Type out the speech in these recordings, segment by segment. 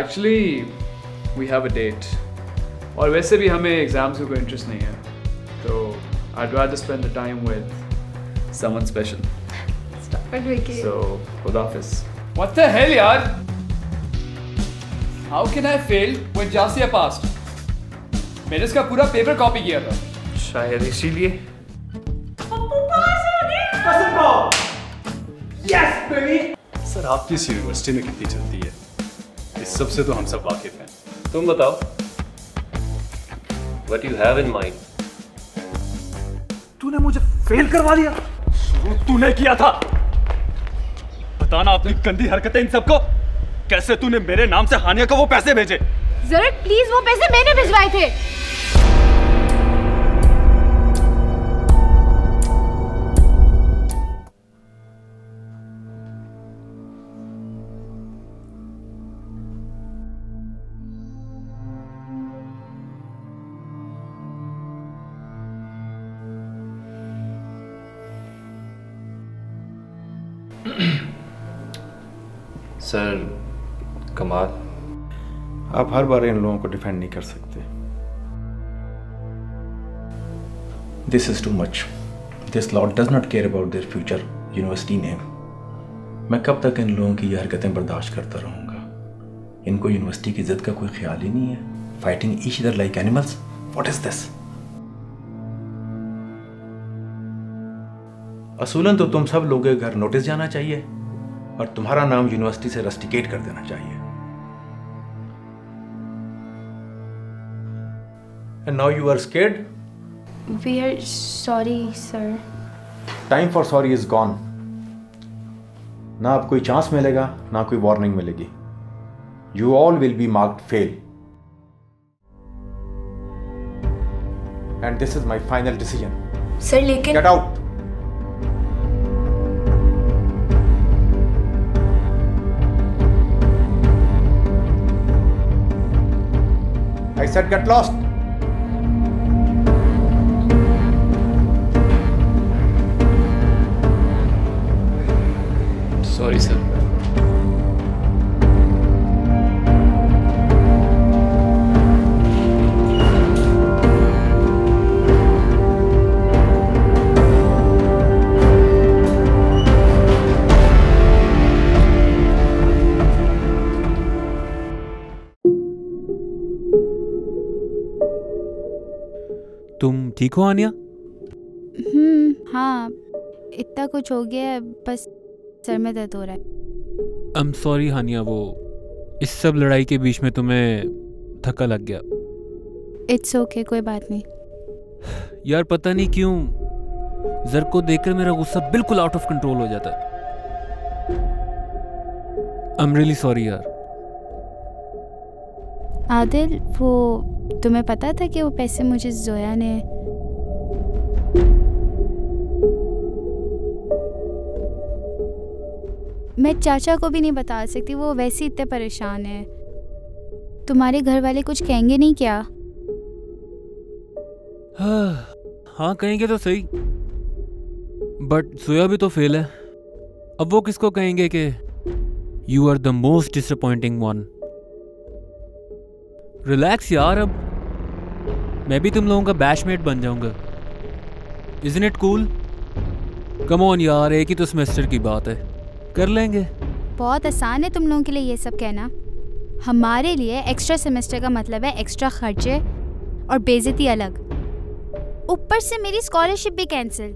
Actually, we have a date. और वैसे भी हमें एग्जाम्स में कोई इंटरेस्ट नहीं है, तो I'd rather spend the time with someone special. Stop it, Vicky. So, खुदा हाफिज़. What the hell, यार? How can I fail when Jasia passed? मैंने इसका पूरा पेपर कॉपी किया था. शायद इसीलिए. पप्पू पास हो गया. कसम खाओ. Yes, baby. सर आपकी इस यूनिवर्सिटी में कितनी चलती है, इस सब से तो हम सब वाकिफ हैं. तुम बताओ, what you have in mind? तूने मुझे फेल करवा दिया. शुरू तूने किया था. बताना अपनी गंदी हरकतें इन सबको. कैसे तूने मेरे नाम से हानिया को वो पैसे भेजे? ज़रत प्लीज, वो पैसे मैंने भिजवाए थे. सर कमाल, आप हर बार इन लोगों को डिफेंड नहीं कर सकते. This is too much. This lot does not care about their future university name. मैं कब तक इन लोगों की ये हरकतें बर्दाश्त करता रहूंगा? इनको यूनिवर्सिटी की इज्जत का कोई ख्याल ही नहीं है. Fighting each other like animals. What is this? असूलन तो तुम सब लोगों के घर नोटिस जाना चाहिए और तुम्हारा नाम यूनिवर्सिटी से रस्टिकेट कर देना चाहिए. And now you are scared? We are sorry, sir. Time for sorry is gone. ना अब कोई चांस मिलेगा, ना कोई वार्निंग मिलेगी. You all will be marked fail. And this is my final decision. Sir, लेकिन Get out. I said get lost. Sorry sir. तुम ठीक हो आनिया? हाँ, इतना कुछ हो गया है, बस सर में दर्द हो रहा है. I'm sorry हानिया, वो इस सब लड़ाई के बीच में तुम्हें धक्का लग गया. इट्स ओके, कोई बात नहीं. यार पता नहीं क्यों जर को देखकर मेरा गुस्सा बिल्कुल आउट ऑफ कंट्रोल हो जाता है. I'm really sorry यार. आदिल, वो तुम्हें पता था कि वो पैसे मुझे जोया ने... मैं चाचा को भी नहीं बता सकती, वो वैसे इतने परेशान है. तुम्हारे घर वाले कुछ कहेंगे नहीं क्या? हाँ कहेंगे तो सही, बट जोया भी तो फेल है. अब वो किसको कहेंगे कि you are the most disappointing one. Relax यार, अब मैं भी तुम लोगों का बैचमेट बन जाऊंगा. Isn't it cool? Come on यार, एक ही तो सेमेस्टर की बात है, कर लेंगे. बहुत आसान है तुम लोगों के लिए ये सब कहना. हमारे लिए एक्स्ट्रा सेमेस्टर का मतलब है एक्स्ट्रा खर्चे और बेइज्जती अलग. ऊपर से मेरी स्कॉलरशिप भी कैंसिल.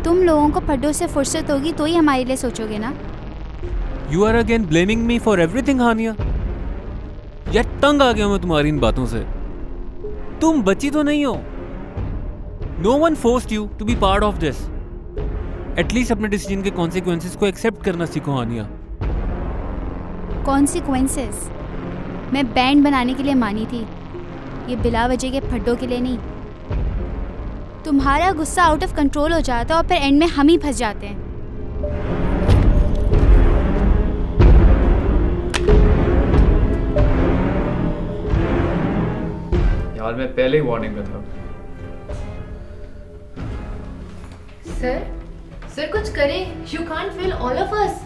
तुम लोगों को पढ़ो से फुर्सत होगी तो ही हमारे लिए सोचोगे ना. You are again blaming me for everything Hania. यार तंग आ गया मैं तुम्हारी इन बातों से. तुम बची तो नहीं हो. No one forced you to be part of this. At least अपने डिसीजन के कॉन्सिक्वेंसेस को एक्सेप्ट करना सीखो हानिया. कॉन्सिक्वेंसेस? मैं बैंड बनाने के लिए मानी थी, ये बिला वजह के फड्डों के लिए नहीं. तुम्हारा गुस्सा आउट ऑफ कंट्रोल हो जाता है और फिर एंड में हम ही फंस जाते हैं. यार मैं पहले ही वार्निंग में था. सर कुछ करें. You can't fail all of us.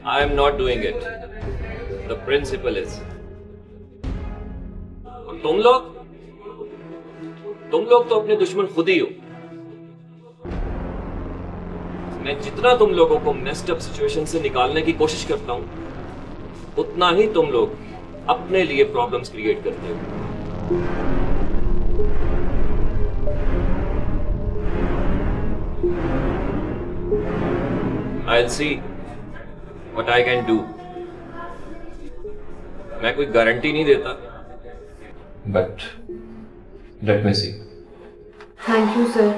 I am not doing it. The principal is. और तुम लोग तो अपने दुश्मन खुद ही हो। मैं जितना तुम लोगों को मेस्ड अप सिचुएशन से निकालने की कोशिश करता हूं, उतना ही तुम लोग अपने लिए प्रॉब्लम्स क्रिएट करते हो। I'll see what I can do. मैं कोई गारंटी नहीं देता, but let me see. Thank you sir.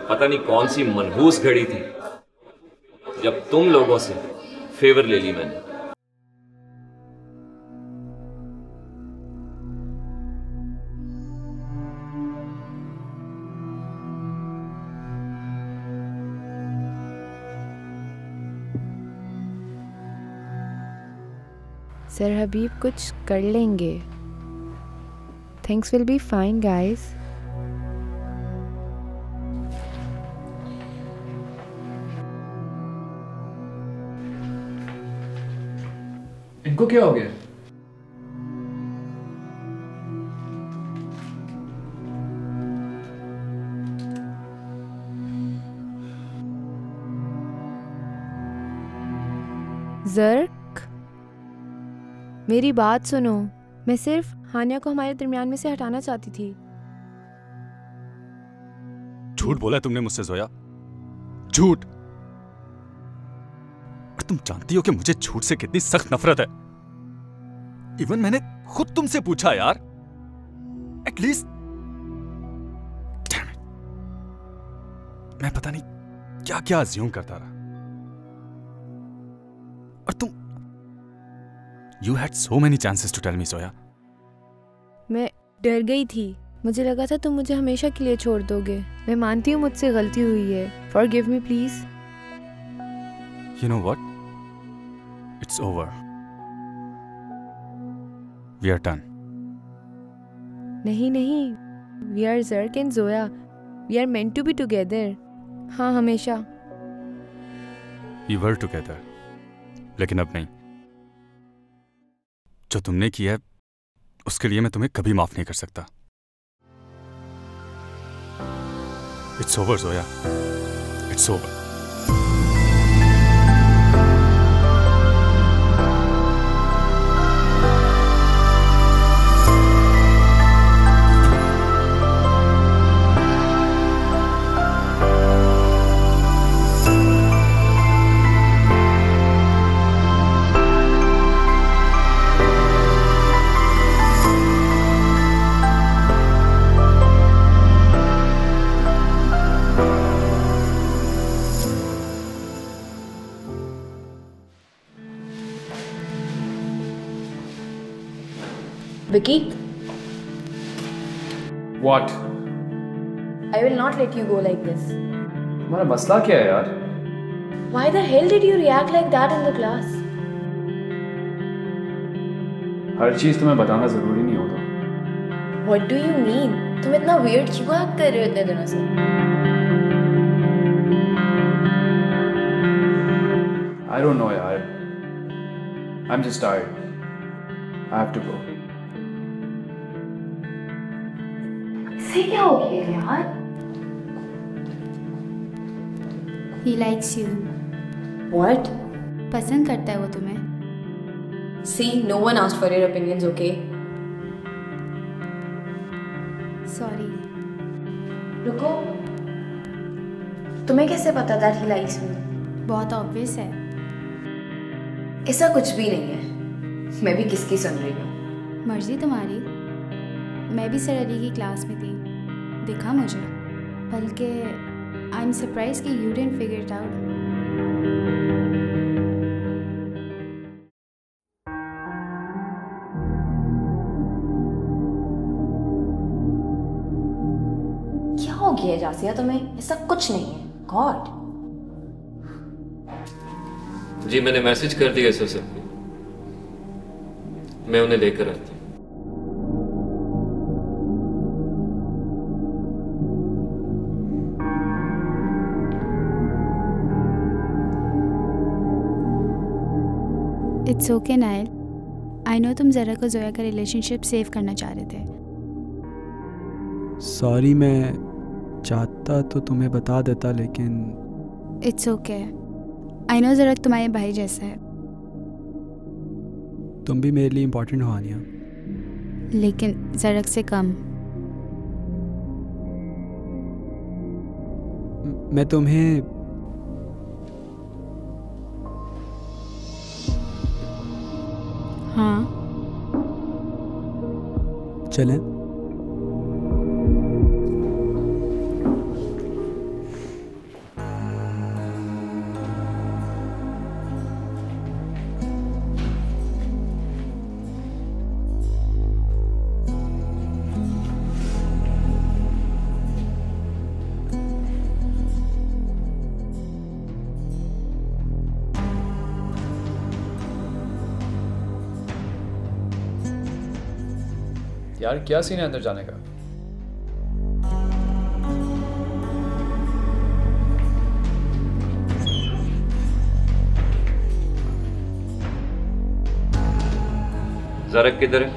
पता नहीं कौन सी मनहूस घड़ी थी जब तुम लोगों से फेवर ले ली मैंने। सर हबीब कुछ कर लेंगे। Things will be fine guys. इनको क्या हो गया? ज़र्क, मेरी बात सुनो। मैं सिर्फ हानिया को हमारे दरमियान में से हटाना चाहती थी। झूठ बोला है तुमने मुझसे जोया, झूठ। और तुम जानती हो कि मुझे झूठ से कितनी सख्त नफरत है। इवन मैंने खुद तुमसे पूछा यार, एटलीस्ट। मैं पता नहीं क्या क्या अज्यूम करता रहा। और तुम You had so many chances to tell me, Zoya. मैं डर गई थी। मुझे लगा था तुम मुझे हमेशा के लिए छोड़ दोगे। मैं मानती हूँ मुझसे गलती हुई है। Forgive me, please. You know what? It's over. We are done. नहीं नहीं, we are Zerk and Zoya. We are meant to be together. हाँ हमेशा। We were together. लेकिन अब नहीं। जो तुमने किया है उसके लिए मैं तुम्हें कभी माफ नहीं कर सकता। It's over, Zoya. It's over. Vicky, What? I will not let you go like this. तुम्हारा मसला क्या है यार? Why the hell did you react like that in the class? हर चीज तुम्हें बताना जरूरी नहीं होता। What do you mean? तुम इतना weird क्यों act कर रहे हो इतने दिनों से? I don't know यार। I'm just tired. I have to go. से क्या हो गया यार? He likes you. What? पसंद करता है वो तुम्हें। See, no one asked for your opinions, okay? Sorry. रुको। तुम्हें कैसे पता that he likes me? बहुत obvious है। ऐसा कुछ भी नहीं है। मैं भी किसकी सुन रही हूँ? मर्जी तुम्हारी। मैं भी सर अली की क्लास में थी, दिखा मुझे। बल्कि आई एम सरप्राइज कि you didn't figure it out. क्या हो गया जासिया तुम्हें? ऐसा कुछ नहीं है। गॉड। जी मैंने मैसेज कर दिया सर सबको, मैं उन्हें लेकर आता हूँ। It's okay Nile, I know तुम ज़रा को जोया का रिलेशनशिप सेव करना चाह रहे थे। सॉरी, मैं चाहता तो तुम्हें बता देता, लेकिन इट्स ओके, आई नो ज़रा तुम्हारे भाई जैसा है, तुम भी मेरे लिए इम्पोर्टेंट हो आनिया, लेकिन ज़रक से कम। मैं तुम्हें हाँ चलें? यार क्या सीन है अंदर जाने का? ज़रक किधर है?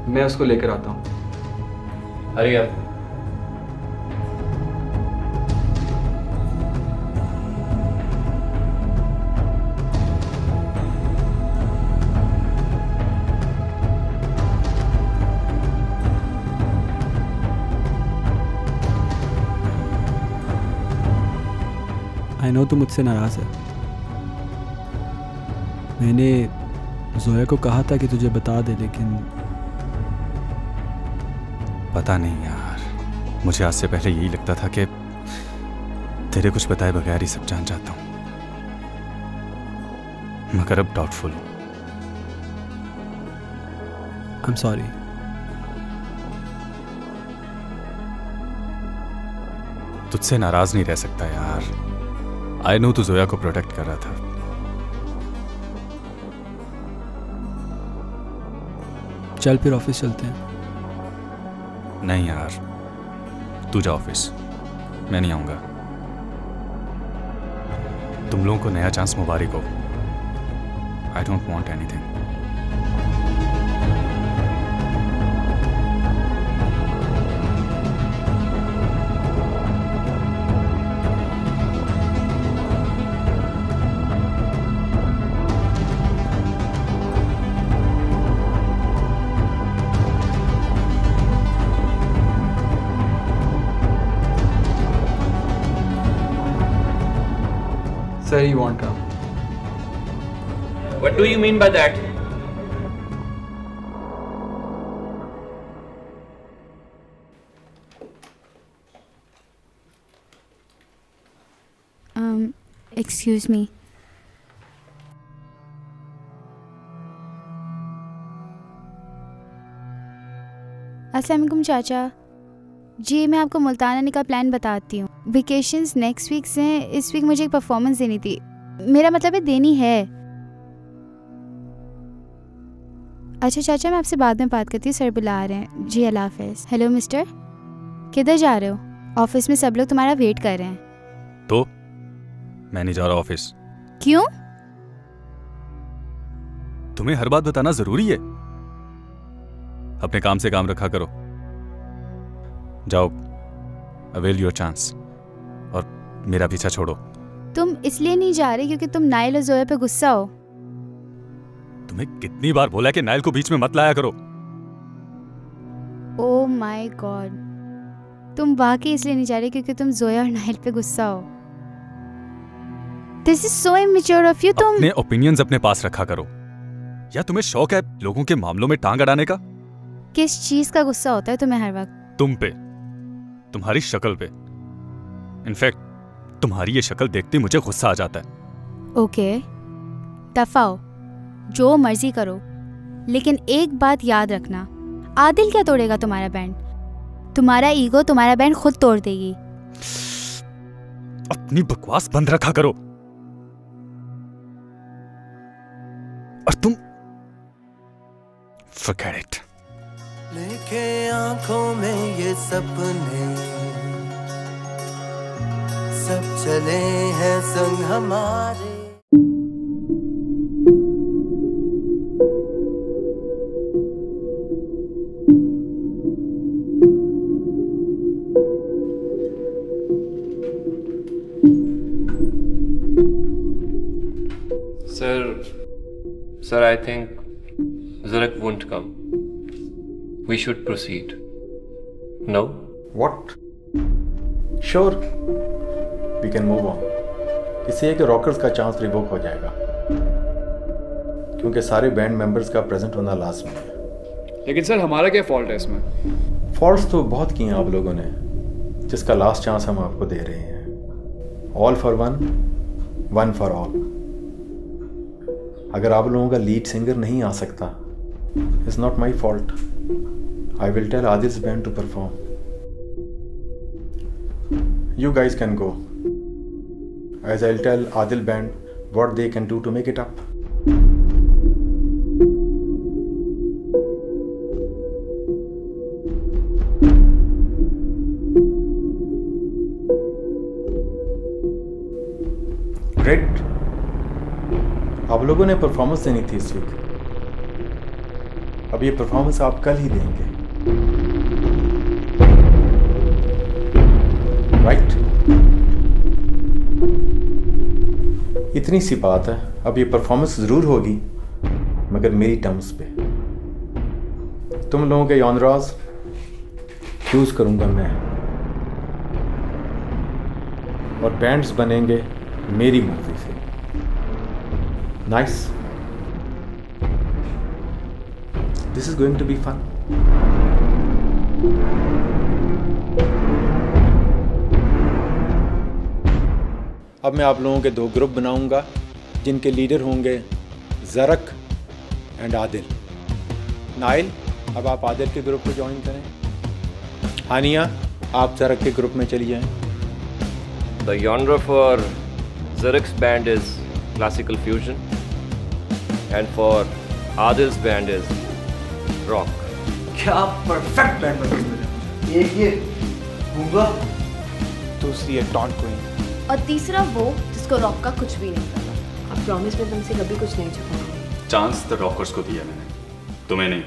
मैं उसको लेकर आता हूँ। हरी आप। आई नो तुम मुझसे नाराज़ है। मैंने जोया को कहा था कि तुझे बता दे, लेकिन पता नहीं यार, मुझे आज से पहले यही लगता था कि तेरे कुछ बताए बगैर ही सब जान जाता हूँ, मगर अब डाउटफुल हूँ। I am sorry. तुझसे नाराज नहीं रह सकता यार। आई नो तू जोया को प्रोटेक्ट कर रहा था। चल फिर ऑफिस चलते हैं। नहीं यार, तू जा ऑफिस, मैं नहीं आऊंगा। तुम लोगों को नया चांस मुबारक हो। I don't want anything. Sir, he won't come. What do you mean by that? Excuse me. अस्सलाम वालेकुम चाचा जी, मैं आपको मुल्तान आने का प्लान बताती हूँ। वेकेशंस नेक्स्ट वीक से हैं। इस वीक मुझे एक परफॉर्मेंस देनी थी, मेरा मतलब है देनी है। अच्छा चाचा, मैं आपसे बाद में बात करती हूँ, सर बुला रहे हैं जी। अल्लाह हाफ़िज़। हेलो मिस्टर, किधर जा रहे हो? ऑफिस में सब लोग तुम्हारा वेट कर रहे हैं। तो मैं नहीं जा रहा ऑफिस। क्यों? तुम्हें हर बात बताना जरूरी है? अपने काम से काम रखा करो। जाओ, अवेल योर चांस और मेरा पीछा छोड़ो। तुम इसलिए नहीं जा रहे क्योंकि तुम नाइल और जोया पे गुस्सा हो? तुम्हें कितनी बार बोला कि नाइल को बीच में मत लाया करो। ओह माय गॉड, तुम वाकई इसलिए नहीं जा रहे क्योंकि तुम जोया और नाइल पे गुस्सा हो? This is so immature of you. तुम अपने ओपिनियंस अपने पास रखा करो। या तुम्हें शौक है लोगों के मामलों में टांग अड़ाने का? किस चीज का गुस्सा होता है तुम्हें हर वक्त? तुम पे, तुम्हारी शक्ल पे। इनफैक्ट तुम्हारी ये शक्ल देखते ही मुझे गुस्सा आ जाता है। ओके, दफाओ, जो मर्जी करो, लेकिन एक बात याद रखना, आदिल क्या तोड़ेगा तुम्हारा बैंड? तुम्हारा ईगो तुम्हारा बैंड खुद तोड़ देगी। अपनी बकवास बंद रखा करो। और तुम forget it। लेके आंखों में ये सपने सब चले हैं संग हमारे। Sir, I think Zarek won't come. We should proceed. No? What? Sure. We can move on. इससे है कि रॉकर्स का चांस रिवोक हो जाएगा, क्योंकि सारे बैंड मेंबर्स का प्रेजेंट होना लाजमी है। लेकिन सर हमारा क्या फॉल्ट है इसमें? फॉल्ट्स तो बहुत किए हैं आप लोगों ने, जिसका लास्ट चांस हम आपको दे रहे हैं। All for one, one for all. अगर आप लोगों का लीड सिंगर नहीं आ सकता, it's not my fault. I will tell Adil's band to perform. You guys can go, as I'll tell Adil band what they can do to make it up. Great. आप लोगों ने परफॉर्मेंस देनी थी इस week. अब ये परफॉर्मेंस आप कल ही देंगे, राइट? इतनी सी बात है। अब ये परफॉर्मेंस ज़रूर होगी, मगर मेरी टर्म्स पे। तुम लोगों के जॉनरास चूज़ करूँगा मैं, और बैंड्स बनेंगे मेरी मर्जी से। Nice, this is going to be fun. अब मैं आप लोगों के दो ग्रुप बनाऊंगा, जिनके लीडर होंगे ज़रक एंड आदिल। नाइल, अब आप आदिल के ग्रुप को ज्वाइन करें। हानिया, आप ज़रक के ग्रुप में चली जाएं। The genre for Zarek's band is classical fusion, and for Adil's band is rock. क्या परफेक्ट बैंड बनी मेरे। एक ये गूंगा, दूसरी है टॉन्ट क्वीन, और तीसरा वो जिसको रॉक का कुछ भी नहीं पता। अब प्रॉमिस में तुमसे कभी कुछ नहीं छुपाऊंगी। चांस तो रॉकर्स को दिया मैंने, तुम्हें नहीं।